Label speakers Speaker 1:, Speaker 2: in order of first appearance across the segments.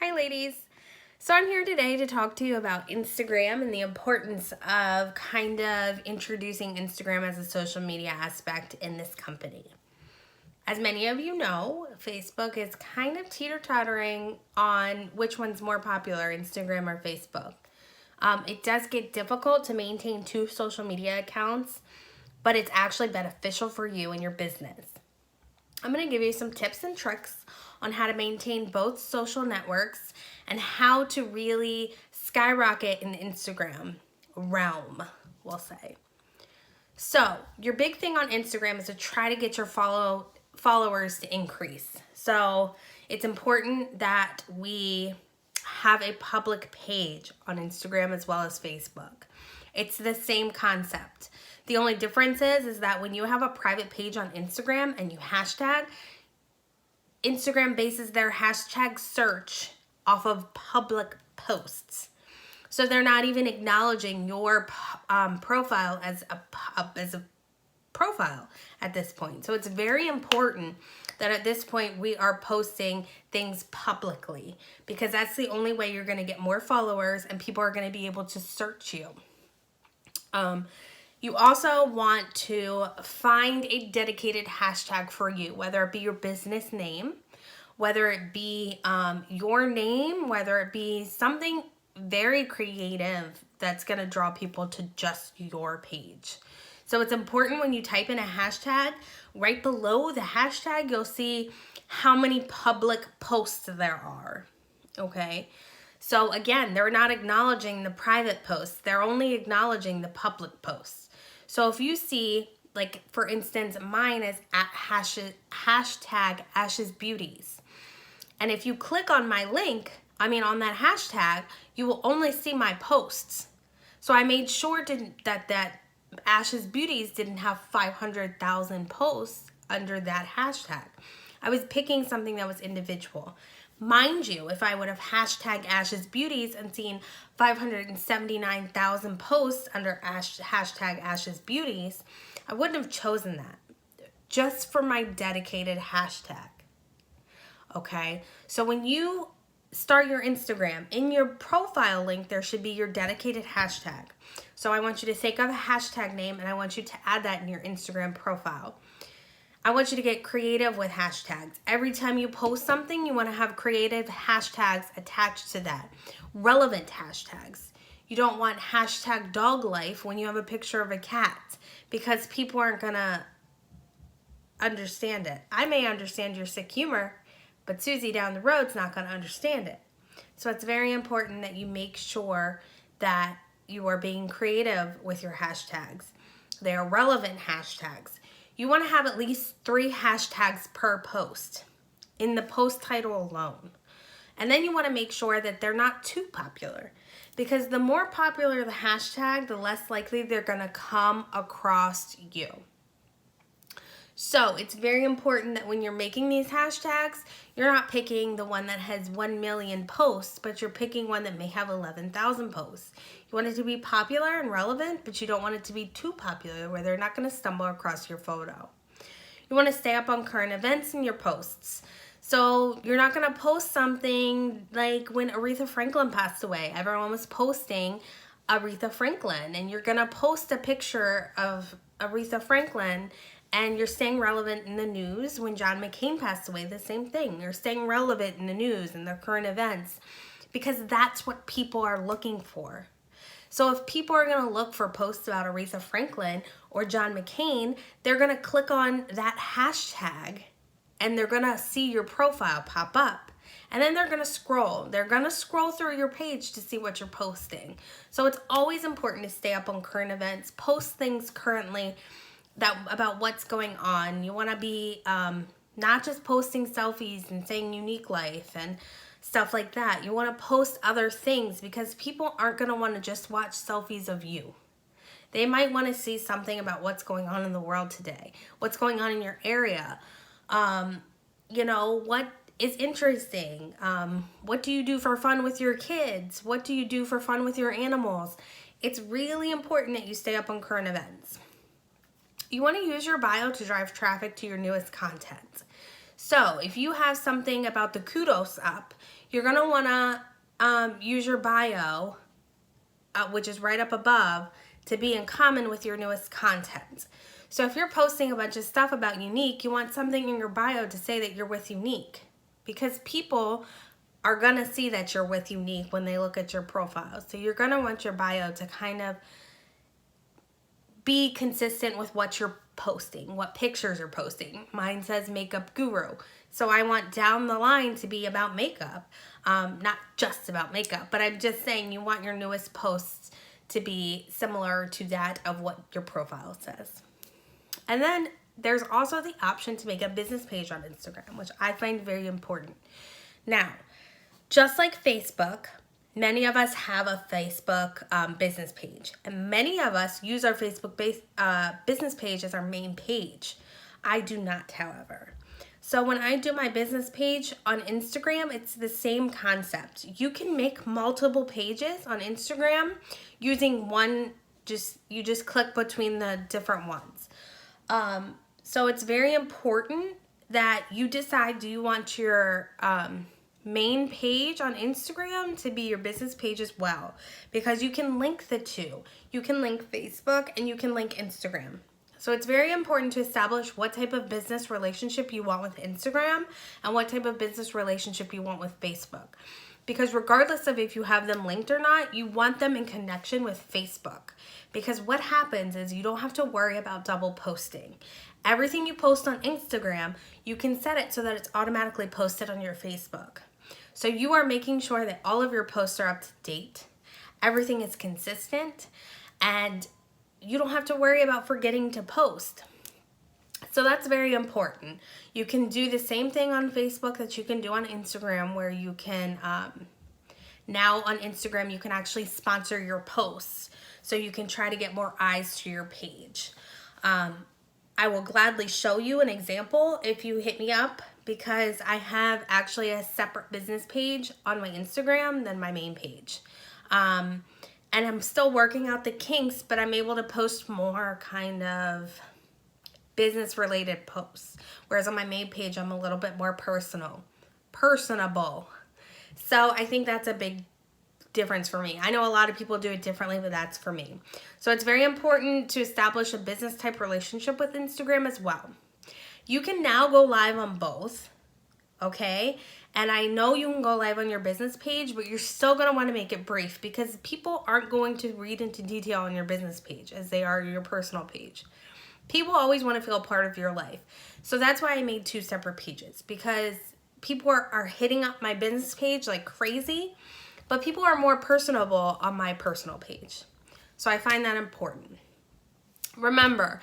Speaker 1: Hi ladies. So I'm here today to talk to you about Instagram and the importance of kind of introducing Instagram as a social media aspect in this company. As many of you know, Facebook is kind of teeter-tottering on which one's more popular, Instagram or Facebook. It does get difficult to maintain two social media accounts, but it's actually beneficial for you and your business. I'm going to give you some tips and tricks on how to maintain both social networks and how to really skyrocket in the Instagram realm, we'll say. So, your big thing on Instagram is to try to get your followers to increase. So, it's important that we have a public page on Instagram as well as Facebook. It's the same concept. The only difference is that when you have a private page on Instagram and you hashtag, Instagram bases their hashtag search off of public posts. So they're not even acknowledging your profile as a profile at this point. So it's very important that at this point we are posting things publicly, because that's the only way you're going to get more followers and people are going to be able to search you. You also want to find a dedicated hashtag for you, whether it be your business name, whether it be your name, whether it be something very creative that's going to draw people to just your page. So it's important when you type in a hashtag, right below the hashtag, you'll see how many public posts there are, okay? So again, they're not acknowledging the private posts. They're only acknowledging the public posts. So if you see, like for instance, mine is at hashtag Ashes Beauties. And if you click on my link, on that hashtag, you will only see my posts. So I made sure that Ashes Beauties didn't have 500,000 posts under that hashtag. I was picking something that was individual. Mind you, if I would have hashtag Ashes Beauties and seen 579,000 posts under hashtag Ashes Beauties, I wouldn't have chosen that just for my dedicated hashtag. Okay, so when you start your Instagram, in your profile link, there should be your dedicated hashtag. So I want you to think of a hashtag name and I want you to add that in your Instagram profile. I want you to get creative with hashtags. Every time you post something, you want to have creative hashtags attached to that. Relevant hashtags. You don't want hashtag dog life when you have a picture of a cat, because people aren't going to understand it. I may understand your sick humor, but Susie down the road's not going to understand it. So it's very important that you make sure that you are being creative with your hashtags. They are relevant hashtags. You want to have at least 3 hashtags per post in the post title alone. And then you want to make sure that they're not too popular, because the more popular the hashtag, the less likely they're going to come across you. So it's very important that when you're making these hashtags, you're not picking the one that has 1 million posts, but you're picking one that may have 11,000 posts. You want it to be popular and relevant, but you don't want it to be too popular where they're not going to stumble across your photo. You want to stay up on current events in your posts. So you're not going to post something like when Aretha Franklin passed away. Everyone was posting Aretha Franklin, and you're going to post a picture of Aretha Franklin, and you're staying relevant in the news. When John McCain passed away, the same thing. You're staying relevant in the news and the current events, because that's what people are looking for. So if people are going to look for posts about Aretha Franklin or John McCain, they're going to click on that hashtag and they're going to see your profile pop up. And then they're going to scroll. They're going to scroll through your page to see what you're posting. So it's always important to stay up on current events, post things currently about what's going on. You want to be not just posting selfies and saying unique life and stuff like that. You want to post other things, because people aren't going to want to just watch selfies of you. They might want to see something about what's going on in the world today, what's going on in your area, what is interesting, what do you do for fun with your kids, what do you do for fun with your animals. It's really important that you stay up on current events. You want to use your bio to drive traffic to your newest content. So if you have something about the kudos up, you're going to want to use your bio, which is right up above, to be in common with your newest content. So if you're posting a bunch of stuff about Younique, you want something in your bio to say that you're with Younique, because people are going to see that you're with Younique when they look at your profile. So you're going to want your bio to kind of be consistent with what you're posting, what pictures you're posting. Mine says makeup guru. So I want down the line to be about makeup, not just about makeup, but I'm just saying you want your newest posts to be similar to that of what your profile says. And then there's also the option to make a business page on Instagram, which I find very important. Now, just like Facebook, many of us have a Facebook business page, and many of us use our Facebook business page as our main page. I do not, however. So when I do my business page on Instagram, it's the same concept. You can make multiple pages on Instagram using one, you just click between the different ones. So it's very important that you decide, do you want your main page on Instagram to be your business page as well? Because you can link the two. You can link Facebook and you can link Instagram. So it's very important to establish what type of business relationship you want with Instagram and what type of business relationship you want with Facebook. Because regardless of if you have them linked or not, you want them in connection with Facebook. Because what happens is you don't have to worry about double posting. Everything you post on Instagram, you can set it so that it's automatically posted on your Facebook. So you are making sure that all of your posts are up to date, everything is consistent, and you don't have to worry about forgetting to post. So that's very important. You can do the same thing on Facebook that you can do on Instagram, where you can, now on Instagram, you can actually sponsor your posts. So you can try to get more eyes to your page. I will gladly show you an example if you hit me up, because I have actually a separate business page on my Instagram than my main page. And I'm still working out the kinks, but I'm able to post more kind of business related posts. Whereas on my main page, I'm a little bit more personable. So I think that's a big difference for me. I know a lot of people do it differently, but that's for me. So it's very important to establish a business type relationship with Instagram as well. You can now go live on both, okay? And I know you can go live on your business page, but you're still going to want to make it brief, because people aren't going to read into detail on your business page as they are your personal page. People always want to feel a part of your life. So that's why I made two separate pages, because people are hitting up my business page like crazy, but people are more personable on my personal page. So I find that important. Remember,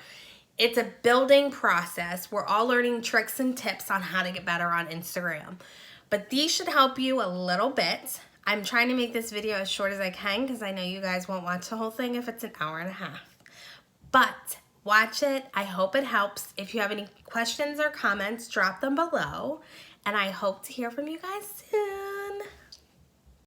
Speaker 1: it's a building process. We're all learning tricks and tips on how to get better on Instagram. But these should help you a little bit. I'm trying to make this video as short as I can, because I know you guys won't watch the whole thing if it's an hour and a half. But watch it. I hope it helps. If you have any questions or comments, drop them below. And I hope to hear from you guys soon.